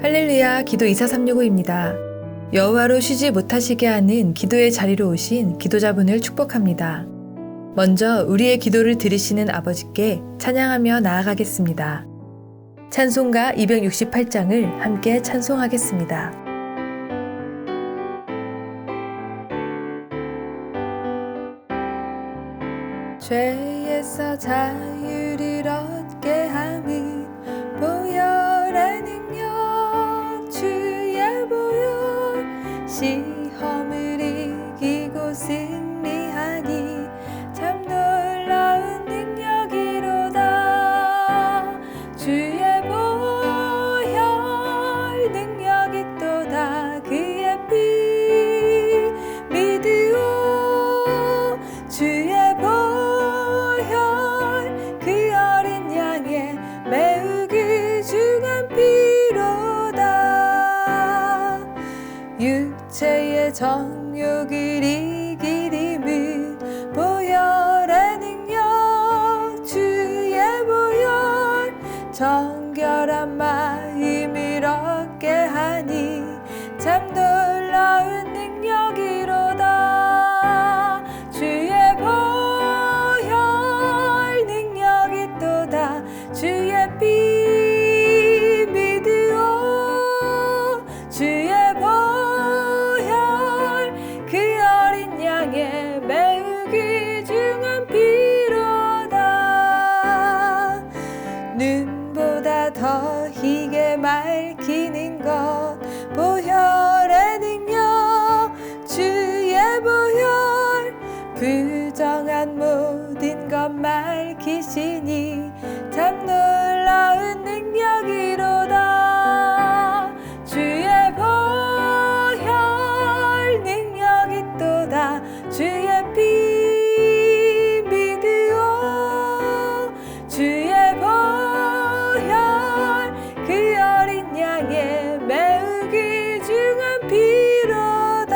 할렐루야, 기도 24365입니다. 여호와로 쉬지 못하시게 하는 기도의 자리로 오신 기도자분을 축복합니다. 먼저 우리의 기도를 들으시는 아버지께 찬양하며 나아가겠습니다. 찬송가 268장을 함께 찬송하겠습니다. 죄에서 자유를 얻게 함은 보혈의 능력, 주의 보혈. 시험을 이기고 승리하니 참 놀라운 능력이로다. 주의 보혈 능력이 또다. 그의 피 믿으오. 주의 매우 귀중한 피로다. 육체의 정욕을 이기림은 보혈의 능력, 주의 보혈. 정결한 마음을 얻게 하니 참 놀라운 능력이로다. 주의 보혈 능력이 또다. 주의 피 믿으오. 주의 보혈 그 어린 양의 매우 귀중한 피로다. 눈보다 더 희게 맑히는 것 보혈의 능력, 주의 보혈. 부정한 모든 것 맑히시니 참 놀라운 능력이로다. 주의 보혈 능력이 또다. 주의 피 믿으오. 주의 보혈 그 어린 양의 매우 귀중한 피로다.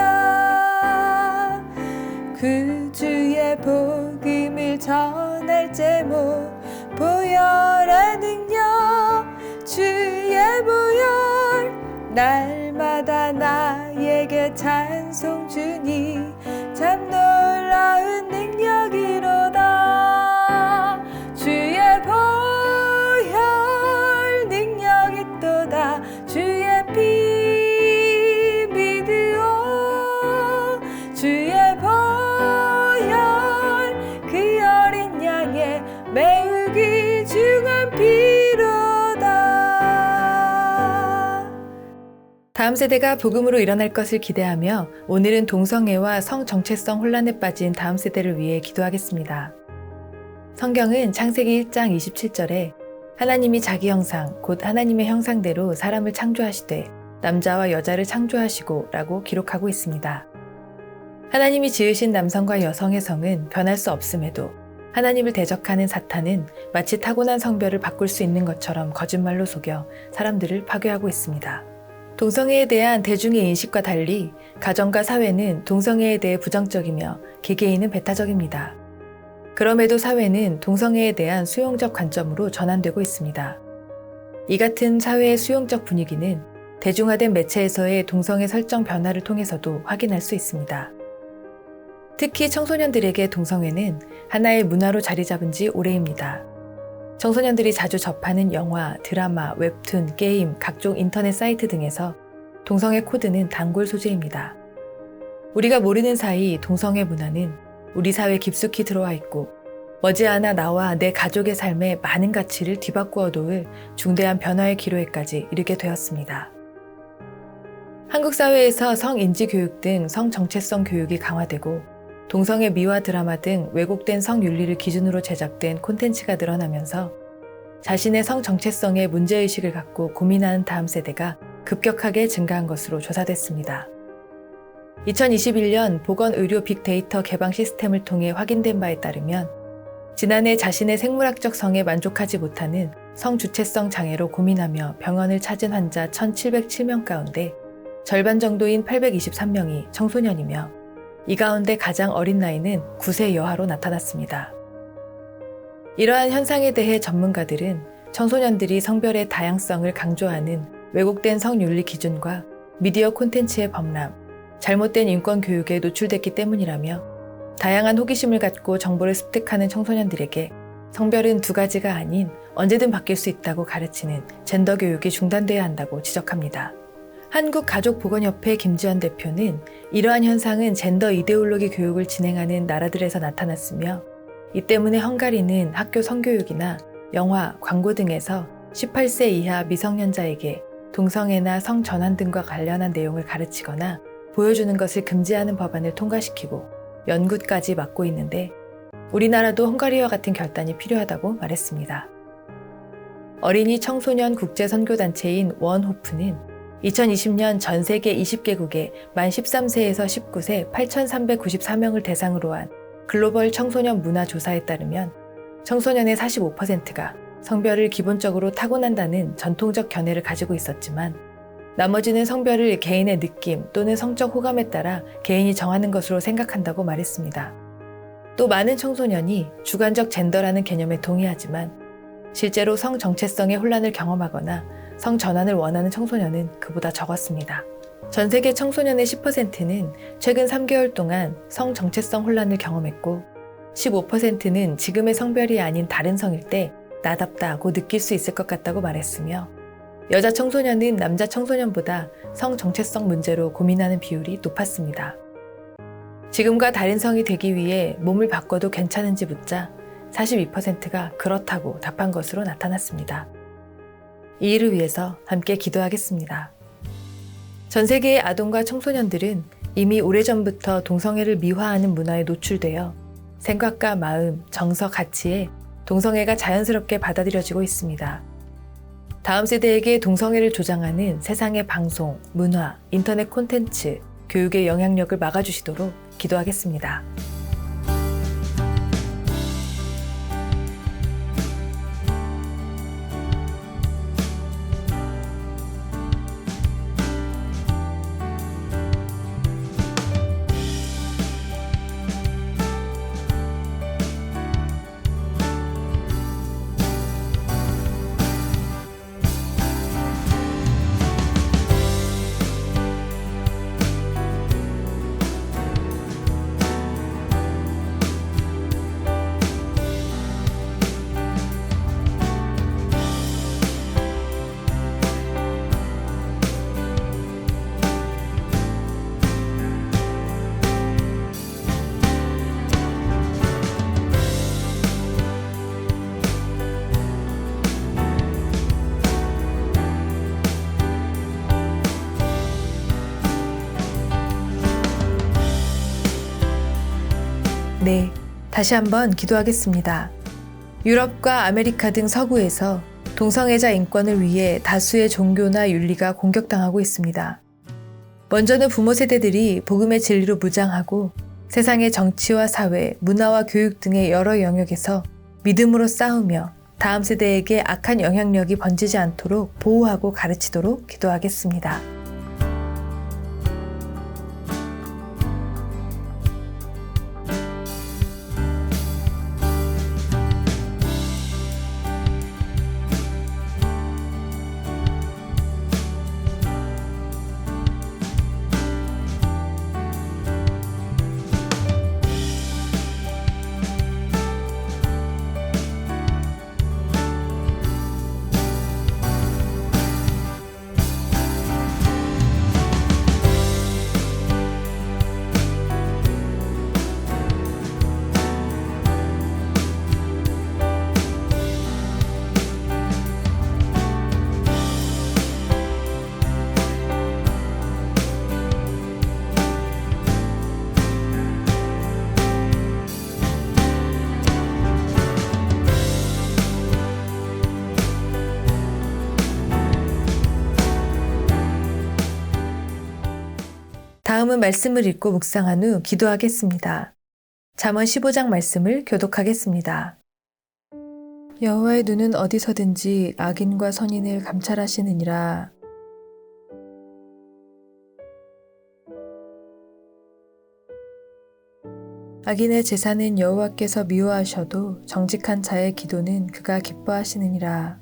구주의 복음을 전할 제목 보혈의 능력, 주의 보혈. 날마다 나에게 찬송 주니 참 놀라운 능력이로다. 주의 보혈 능력이 또다. 주의 피 믿으오. 주의 보혈 그 어린 양의 매우 귀중한 피로다. 다음 세대가 복음으로 일어날 것을 기대하며 오늘은 동성애와 성 정체성 혼란에 빠진 다음 세대를 위해 기도하겠습니다. 성경은 창세기 1장 27절에 하나님이 자기 형상, 곧 하나님의 형상대로 사람을 창조하시되 남자와 여자를 창조하시고 라고 기록하고 있습니다. 하나님이 지으신 남성과 여성의 성은 변할 수 없음에도 하나님을 대적하는 사탄은 마치 타고난 성별을 바꿀 수 있는 것처럼 거짓말로 속여 사람들을 파괴하고 있습니다. 동성애에 대한 대중의 인식과 달리 가정과 사회는 동성애에 대해 부정적이며 개개인은 배타적입니다. 그럼에도 사회는 동성애에 대한 수용적 관점으로 전환되고 있습니다. 이 같은 사회의 수용적 분위기는 대중화된 매체에서의 동성애 설정 변화를 통해서도 확인할 수 있습니다. 특히 청소년들에게 동성애는 하나의 문화로 자리 잡은 지 오래입니다. 청소년들이 자주 접하는 영화, 드라마, 웹툰, 게임, 각종 인터넷 사이트 등에서 동성애 코드는 단골 소재입니다. 우리가 모르는 사이 동성애 문화는 우리 사회에 깊숙이 들어와 있고 머지않아 나와 내 가족의 삶에 많은 가치를 뒤바꾸어 놓을 중대한 변화의 기로에까지 이르게 되었습니다. 한국 사회에서 성인지 교육 등 성정체성 교육이 강화되고 동성애 미화 드라마 등 왜곡된 성윤리를 기준으로 제작된 콘텐츠가 늘어나면서 자신의 성정체성에 문제의식을 갖고 고민하는 다음 세대가 급격하게 증가한 것으로 조사됐습니다. 2021년 보건의료 빅데이터 개방 시스템을 통해 확인된 바에 따르면 지난해 자신의 생물학적 성에 만족하지 못하는 성주체성 장애로 고민하며 병원을 찾은 환자 1,707명 가운데 절반 정도인 823명이 청소년이며 이 가운데 가장 어린 나이는 9세 여하로 나타났습니다. 이러한 현상에 대해 전문가들은 청소년들이 성별의 다양성을 강조하는 왜곡된 성윤리 기준과 미디어 콘텐츠의 범람, 잘못된 인권 교육에 노출됐기 때문이라며 다양한 호기심을 갖고 정보를 습득하는 청소년들에게 성별은 두 가지가 아닌 언제든 바뀔 수 있다고 가르치는 젠더 교육이 중단돼야 한다고 지적합니다. 한국가족보건협회 김지연 대표는 이러한 현상은 젠더 이데올로기 교육을 진행하는 나라들에서 나타났으며 이 때문에 헝가리는 학교 성교육이나 영화, 광고 등에서 18세 이하 미성년자에게 동성애나 성전환 등과 관련한 내용을 가르치거나 보여주는 것을 금지하는 법안을 통과시키고 연구까지 맡고 있는데 우리나라도 헝가리와 같은 결단이 필요하다고 말했습니다. 어린이 청소년 국제선교단체인 원호프는 2020년 전 세계 20개국의 만 13세에서 19세 8,394명을 대상으로 한 글로벌 청소년 문화 조사에 따르면 청소년의 45%가 성별을 기본적으로 타고난다는 전통적 견해를 가지고 있었지만 나머지는 성별을 개인의 느낌 또는 성적 호감에 따라 개인이 정하는 것으로 생각한다고 말했습니다. 또 많은 청소년이 주관적 젠더라는 개념에 동의하지만 실제로 성 정체성의 혼란을 경험하거나 성 전환을 원하는 청소년은 그보다 적었습니다. 전 세계 청소년의 10%는 최근 3개월 동안 성 정체성 혼란을 경험했고 15%는 지금의 성별이 아닌 다른 성일 때 나답다고 느낄 수 있을 것 같다고 말했으며 여자 청소년은 남자 청소년보다 성 정체성 문제로 고민하는 비율이 높았습니다. 지금과 다른 성이 되기 위해 몸을 바꿔도 괜찮은지 묻자 42%가 그렇다고 답한 것으로 나타났습니다. 이 일을 위해서 함께 기도하겠습니다. 전 세계의 아동과 청소년들은 이미 오래전부터 동성애를 미화하는 문화에 노출되어 생각과 마음, 정서, 가치에 동성애가 자연스럽게 받아들여지고 있습니다. 다음 세대에게 동성애를 조장하는 세상의 방송, 문화, 인터넷 콘텐츠, 교육의 영향력을 막아주시도록 기도하겠습니다. 네, 다시 한번 기도하겠습니다. 유럽과 아메리카 등 서구에서 동성애자 인권을 위해 다수의 종교나 윤리가 공격당하고 있습니다. 먼저는 부모 세대들이 복음의 진리로 무장하고 세상의 정치와 사회, 문화와 교육 등의 여러 영역에서 믿음으로 싸우며 다음 세대에게 악한 영향력이 번지지 않도록 보호하고 가르치도록 기도하겠습니다. 다음은 말씀을 읽고 묵상한 후 기도하겠습니다. 잠언 15장 말씀을 교독하겠습니다. 여호와의 눈은 어디서든지 악인과 선인을 감찰하시느니라. 악인의 제사는 여호와께서 미워하셔도 정직한 자의 기도는 그가 기뻐하시느니라.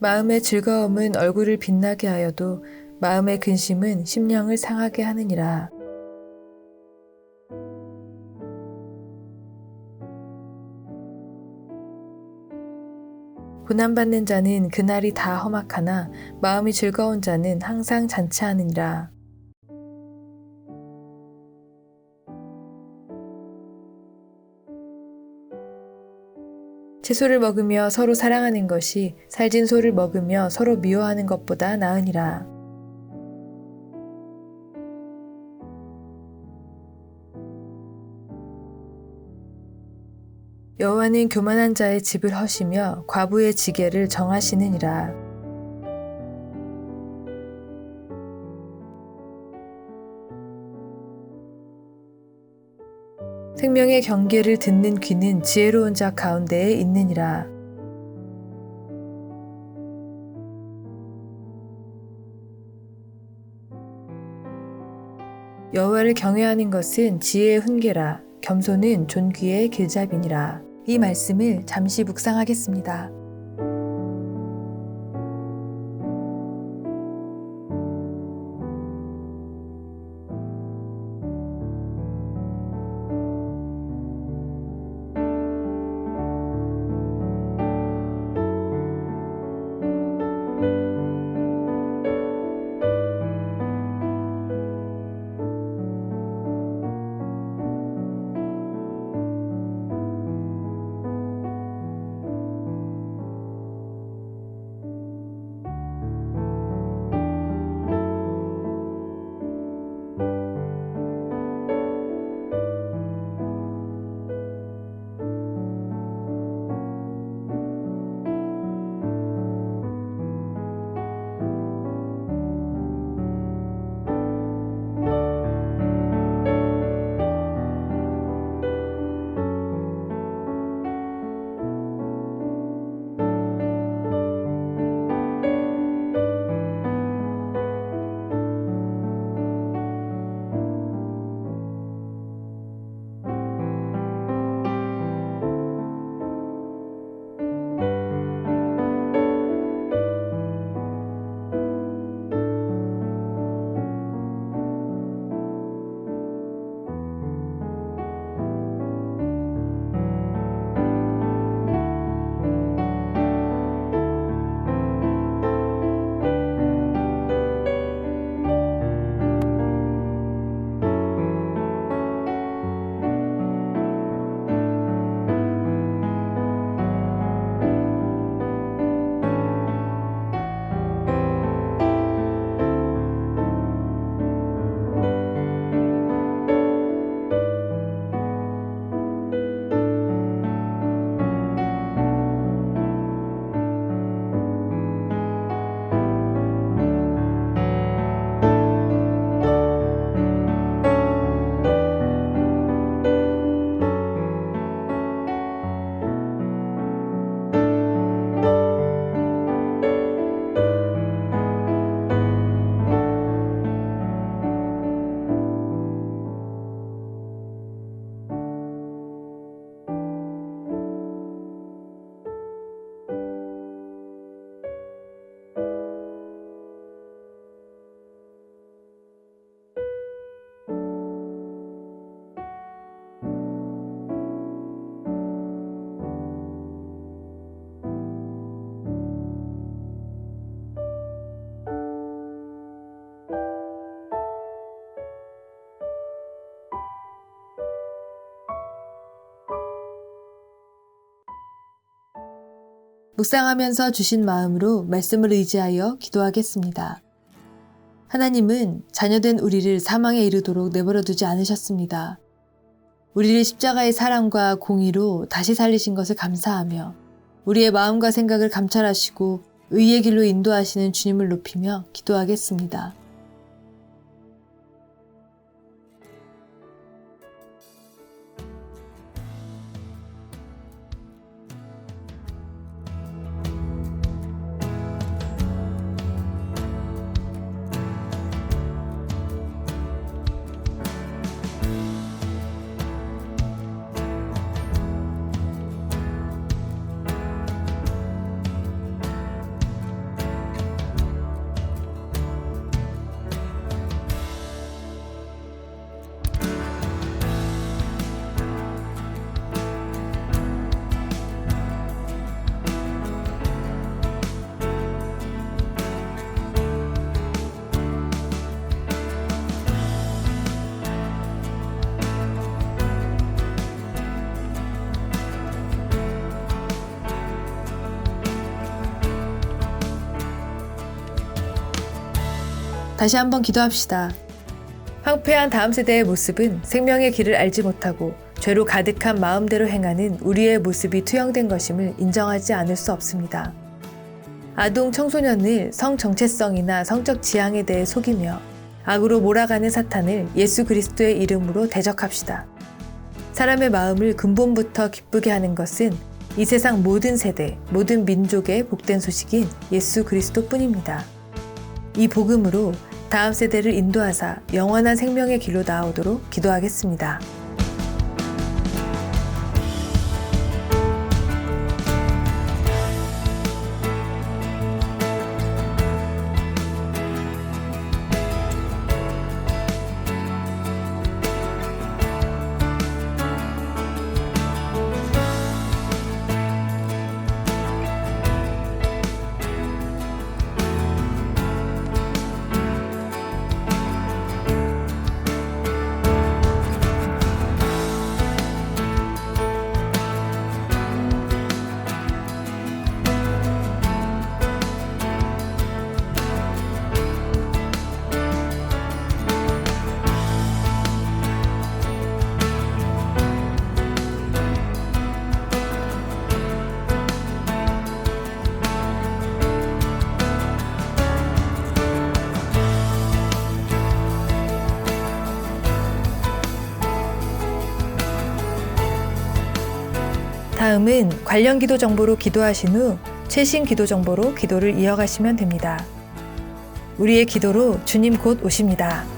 마음의 즐거움은 얼굴을 빛나게 하여도 마음의 근심은 심령을 상하게 하느니라. 고난받는 자는 그날이 다 험악하나 마음이 즐거운 자는 항상 잔치하느니라. 채소를 먹으며 서로 사랑하는 것이 살진 소를 먹으며 서로 미워하는 것보다 나으니라. 여호와는 교만한 자의 집을 허시며 과부의 지게를 정하시느니라. 생명의 경계를 듣는 귀는 지혜로운 자 가운데에 있느니라. 여호와를 경외하는 것은 지혜의 훈계라. 겸손은 존귀의 길잡이니라. 이 말씀을 잠시 묵상하겠습니다. 묵상하면서 주신 마음으로 말씀을 의지하여 기도하겠습니다. 하나님은 자녀된 우리를 사망에 이르도록 내버려 두지 않으셨습니다. 우리를 십자가의 사랑과 공의로 다시 살리신 것을 감사하며 우리의 마음과 생각을 감찰하시고 의의 길로 인도하시는 주님을 높이며 기도하겠습니다. 다시 한번 기도합시다. 황폐한 다음 세대의 모습은 생명의 길을 알지 못하고 죄로 가득한 마음대로 행하는 우리의 모습이 투영된 것임을 인정하지 않을 수 없습니다. 아동 청소년을 성 정체성이나 성적 지향에 대해 속이며 악으로 몰아가는 사탄을 예수 그리스도의 이름으로 대적합시다. 사람의 마음을 근본부터 기쁘게 하는 것은 이 세상 모든 세대, 모든 민족의 복된 소식인 예수 그리스도뿐입니다. 이 복음으로 다음 세대를 인도하사 영원한 생명의 길로 나아오도록 기도하겠습니다. 다음은 관련 기도 정보로 기도하신 후 최신 기도 정보로 기도를 이어가시면 됩니다. 우리의 기도로 주님 곧 오십니다.